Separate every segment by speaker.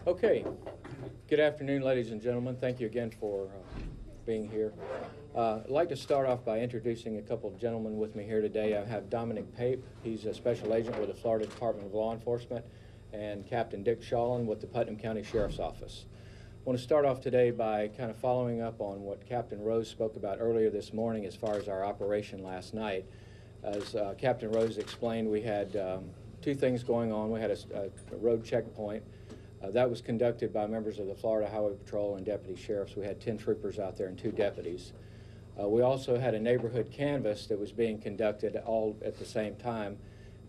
Speaker 1: Okay. Good afternoon, ladies and gentlemen. Thank you again for being here. I'd like to start off by introducing a couple of gentlemen with me here today. I have Dominic Pape. He's a special agent with the Florida Department of Law Enforcement, and Captain Dick Shawlin with the Putnam County Sheriff's Office. I want to start off today by kind of following up on what Captain Rose spoke about earlier this morning as far as our operation last night. As Captain Rose explained, we had two things going on. We had a road checkpoint. That was conducted by members of the Florida Highway Patrol and deputy sheriffs. We had 10 troopers out there and 2 deputies. We also had a neighborhood canvass that was being conducted all at the same time,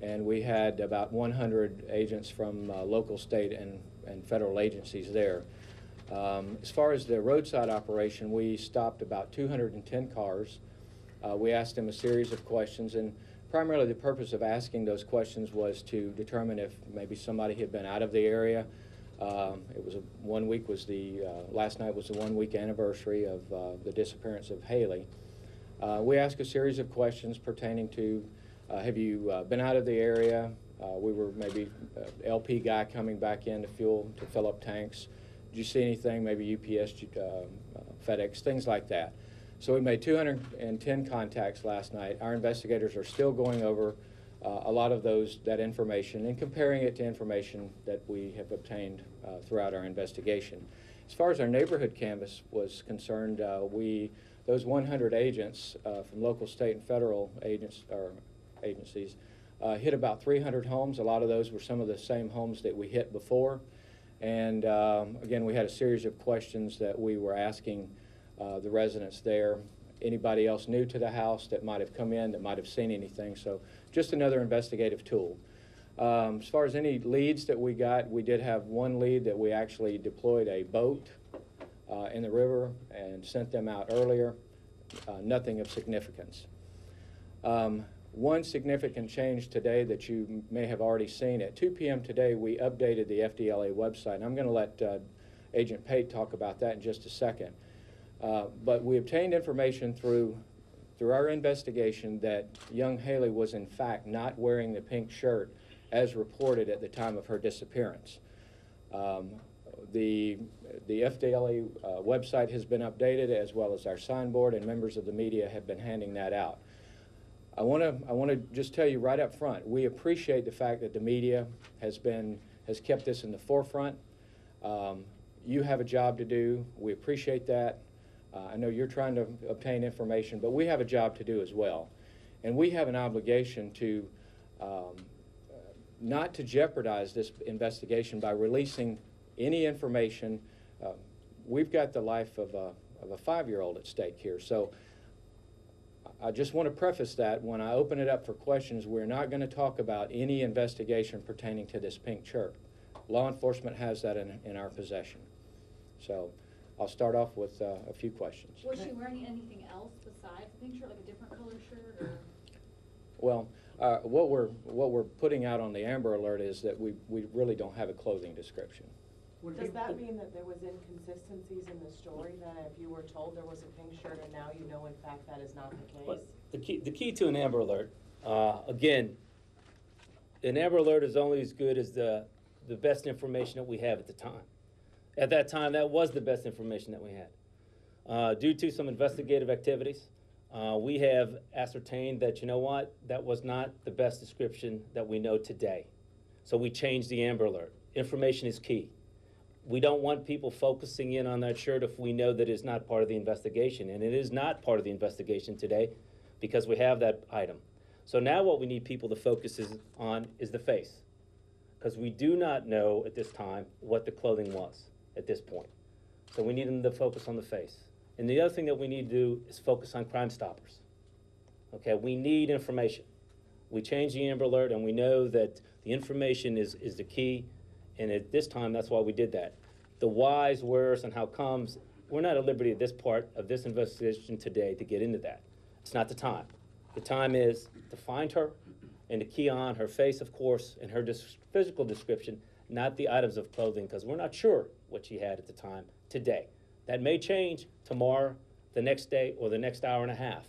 Speaker 1: and we had about 100 agents from local, state, and federal agencies there. As far as the roadside operation, we stopped about 210 cars. We asked them a series of questions, and primarily the purpose of asking those questions was to determine if maybe somebody had been out of the area. It was last night was the 1-week anniversary of the disappearance of Haleigh. We asked a series of questions pertaining to, have you been out of the area? We were maybe LP guy coming back in to fill up tanks. Did you see anything, maybe UPS, FedEx, things like that. So we made 210 contacts last night. Our investigators are still going over a lot of that information and comparing it to information that we have obtained throughout our investigation. As far as our neighborhood canvass was concerned, those 100 agents from local, state, and federal agencies hit about 300 homes. A lot of those were some of the same homes that we hit before. And again, we had a series of questions that we were asking the residents there. Anybody else new to the house that might have come in, that might have seen anything. So just another investigative tool. As far as any leads that we got, we did have one lead that we actually deployed a boat in the river and sent them out earlier. Nothing of significance. One significant change today that you may have already seen, at 2 p.m. today, we updated the FDLA website. And I'm going to let Agent Pate talk about that in just a second. But we obtained information through our investigation that young Haleigh was in fact not wearing the pink shirt as reported at the time of her disappearance. The FDLA website has been updated, as well as our signboard, and members of the media have been handing that out. I want to just tell you right up front, we appreciate the fact that the media has kept this in the forefront. You have a job to do. We appreciate that. I know you're trying to obtain information, but we have a job to do as well. And we have an obligation to not to jeopardize this investigation by releasing any information. We've got the life of a 5-year-old at stake here. So I just want to preface that when I open it up for questions, we're not going to talk about any investigation pertaining to this pink shirt. Law enforcement has that in our possession. So I'll start off with a few questions.
Speaker 2: Was she wearing anything else besides the pink shirt, like a different color shirt, or?
Speaker 1: Well, what we're putting out on the Amber Alert is that we really don't have a clothing description.
Speaker 3: Does that mean that there was inconsistencies in the story, that if you were told there was a pink shirt and now you know in fact that is not the case?
Speaker 4: But the key to an Amber Alert, again, an Amber Alert is only as good as the best information that we have at the time. At that time, that was the best information that we had. Due to some investigative activities, we have ascertained that, you know what, that was not the best description that we know today. So we changed the Amber Alert. Information is key. We don't want people focusing in on that shirt if we know that it's not part of the investigation. And it is not part of the investigation today because we have that item. So now what we need people to focus on is the face, because we do not know at this time what the clothing was at this point. So we need them to focus on the face. And the other thing that we need to do is focus on Crime Stoppers. Okay, we need information. We changed the Amber Alert, and we know that the information is the key, and at this time, that's why we did that. The whys, wheres, and how comes, we're not at liberty at this part of this investigation today to get into that. It's not the time. The time is to find her and to key on her face, of course, and her physical description, not the items of clothing, because we're not sure what she had at the time today. That may change tomorrow, the next day, or the next hour and a half.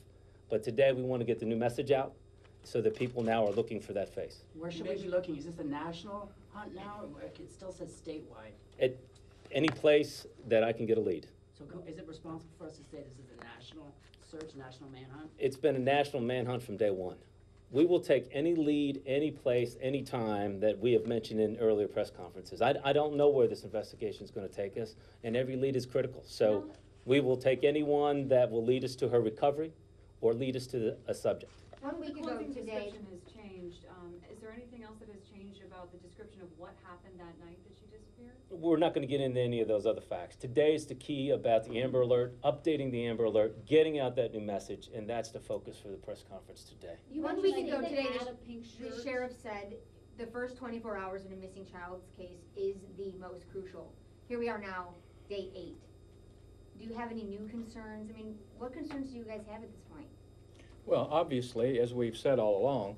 Speaker 4: But today we want to get the new message out so that people now are looking for that face.
Speaker 5: Where should we be looking? Is this a national manhunt now, or it still says statewide?
Speaker 4: At any place that I can get a lead.
Speaker 5: So is it responsible for us to say this is a national search, national manhunt?
Speaker 4: It's been a national manhunt from day one. We will take any lead, any place, any time that we have mentioned in earlier press conferences. I don't know where this investigation is going to take us, and every lead is critical. So we will take anyone that will lead us to her recovery or lead us to a subject.
Speaker 6: 1 week
Speaker 2: The
Speaker 6: ago
Speaker 2: clothing
Speaker 6: today,
Speaker 2: description has changed. Is there anything else that has changed about the description of what happened that night that she disappeared?
Speaker 4: We're not going to get into any of those other facts. Today is the key about the Amber Alert, updating the Amber Alert, getting out that new message, and that's the focus for the press conference today.
Speaker 2: You
Speaker 6: 1
Speaker 2: mentioned
Speaker 6: week
Speaker 2: that
Speaker 6: ago
Speaker 2: they
Speaker 6: today,
Speaker 2: had a pink
Speaker 6: the
Speaker 2: shirt.
Speaker 6: sheriff said the first 24 hours in a missing child's case is the most crucial. Here we are now, day 8. Do you have any new concerns? I mean, what concerns do you guys have at this point?
Speaker 1: Well, obviously, as we've said all along,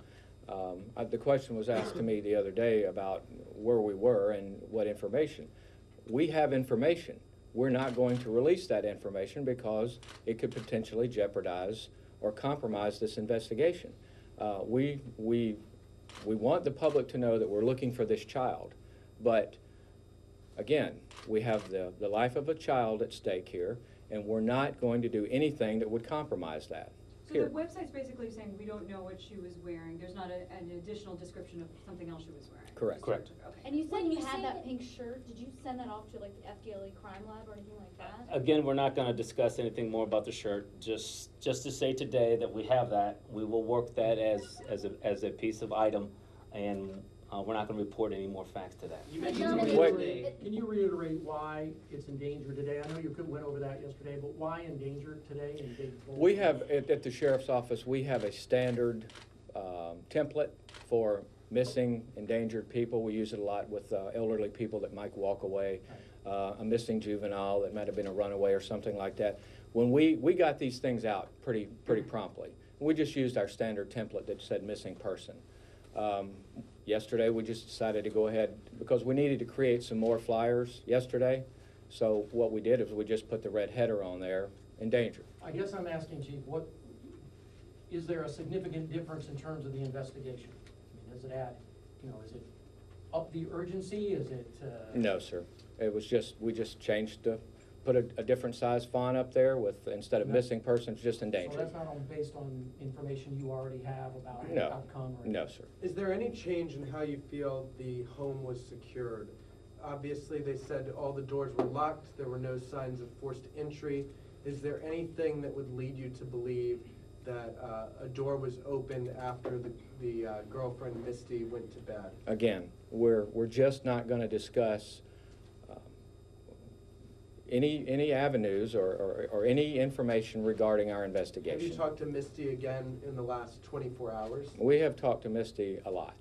Speaker 1: the question was asked to me the other day about where we were and what information. We have information. We're not going to release that information because it could potentially jeopardize or compromise this investigation. We want the public to know that we're looking for this child, but again, we have the life of a child at stake here, and we're not going to do anything that would compromise that.
Speaker 2: So
Speaker 1: Here.
Speaker 2: the website's basically saying we don't know what she was wearing. There's not an additional description of something else she was wearing.
Speaker 1: Correct.
Speaker 4: Correct.
Speaker 2: Okay.
Speaker 7: And you said
Speaker 2: When
Speaker 7: you
Speaker 2: you
Speaker 7: had
Speaker 2: say
Speaker 7: that
Speaker 2: that-
Speaker 7: pink shirt, did you send that off to like the FDLE crime lab or anything like that?
Speaker 4: Again, we're not going to discuss anything more about the shirt. Just to say today that we have that. We will work that as a piece of item, and we're not going to report any more facts to that.
Speaker 8: You
Speaker 7: But
Speaker 8: mentioned
Speaker 7: nobody-
Speaker 1: Wait.
Speaker 8: today. Can you reiterate why it's endangered today? I know you went over that yesterday, but why endangered today in big bold?
Speaker 1: We have, at the sheriff's office, we have a standard template for missing, endangered people. We use it a lot with elderly people that might walk away, a missing juvenile that might have been a runaway or something like that. When we got these things out pretty promptly. We just used our standard template that said missing person. Yesterday, we just decided to go ahead, because we needed to create some more flyers yesterday. So what we did is we just put the red header on there, endangered.
Speaker 8: I guess I'm asking, Chief, is there a significant difference in terms of the investigation? I mean, does it add, is it up the urgency? Is it?
Speaker 1: No, sir. It was we just changed put a different size font up there with, instead of
Speaker 8: No.
Speaker 1: missing persons, just
Speaker 8: So
Speaker 1: endangered.
Speaker 8: that's not based on information you already have about the
Speaker 1: No.
Speaker 8: outcome? Or
Speaker 1: No, sir.
Speaker 9: Is there any change in how you feel the home was secured? Obviously, they said all the doors were locked, there were no signs of forced entry. Is there anything that would lead you to believe that a door was opened after the girlfriend, Misty, went to bed?
Speaker 1: Again, we're just not going to discuss any avenues or any information regarding our
Speaker 9: Have
Speaker 1: investigation.
Speaker 9: you talked to Misty again in the last 24 hours?
Speaker 1: We have talked to Misty a lot.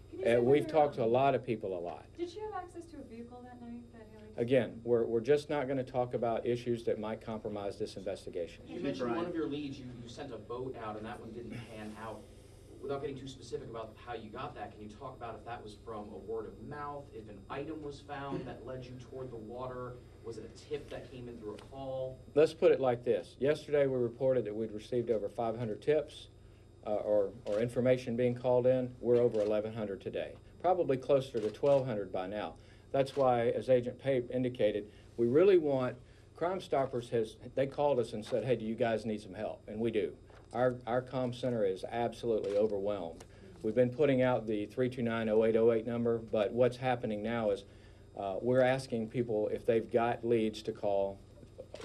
Speaker 2: Can you say
Speaker 1: We've
Speaker 2: whether,
Speaker 1: talked to a lot of people a lot.
Speaker 2: Did she have access to a vehicle that night that Haleigh?
Speaker 1: Again, we're just not going to talk about issues that might compromise this investigation.
Speaker 10: You mentioned one of your leads, you sent a boat out and that one didn't pan out. Without getting too specific about how you got that, can you talk about if that was from a word of mouth, if an item was found that led you toward the water? Was it a tip that came in through a call?
Speaker 1: Let's put it like this. Yesterday, we reported that we'd received over 500 tips or information being called in. We're over 1,100 today, probably closer to 1,200 by now. That's why, as Agent Pape indicated, we really want, Crime Stoppers they called us and said, hey, do you guys need some help? And we do. Our comm center is absolutely overwhelmed. We've been putting out the 329-0808 number, but what's happening now is we're asking people if they've got leads to call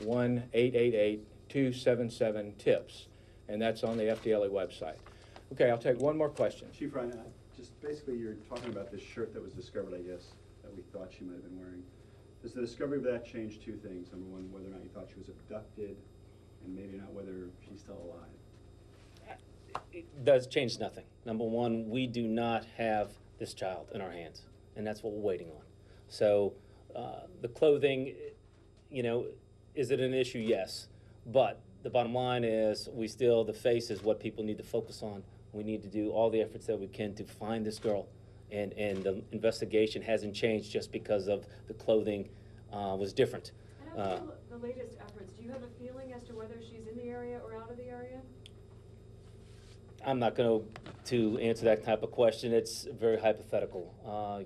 Speaker 1: 1-888-277-TIPS, and that's on the FDLE website. Okay, I'll take one more question.
Speaker 11: Chief Ryan, just basically you're talking about this shirt that was discovered, I guess, that we thought she might have been wearing. Does the discovery of that change two things? Number one, whether or not you thought she was abducted, and maybe not whether she's still alive.
Speaker 4: It does change nothing. Number one, we do not have this child in our hands, and that's what we're waiting on. So the clothing, is it an issue? Yes. But the bottom line is the face is what people need to focus on. We need to do all the efforts that we can to find this girl. And the investigation hasn't changed just because of the clothing was different.
Speaker 2: And after the latest efforts, do you have a feeling as to whether she's in the area or out of the area?
Speaker 4: I'm not going to answer that type of question. It's very hypothetical.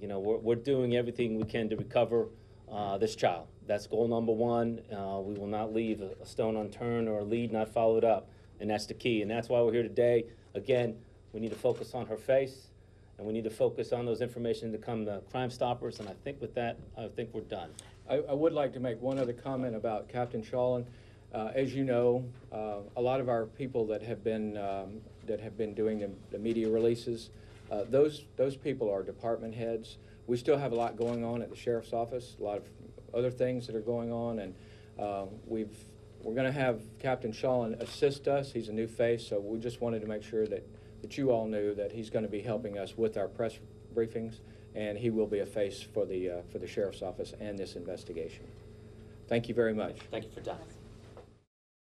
Speaker 4: You know, we're doing everything we can to recover this child. That's goal number one. We will not leave a stone unturned or a lead not followed up, and that's the key. And that's why we're here today. Again, we need to focus on her face, and we need to focus on those information to come to Crime Stoppers. And I think with that, I think we're done.
Speaker 1: I would like to make one other comment about Captain Shawlin. As you know, a lot of our people that have been doing the media releases, those people are department heads. We still have a lot going on at the sheriff's office, a lot of other things that are going on, and we're going to have Captain Shawlin assist us. He's a new face, so we just wanted to make sure that you all knew that he's going to be helping us with our press briefings, and he will be a face for the sheriff's office and this investigation. Thank you very much.
Speaker 4: Thank you for your time.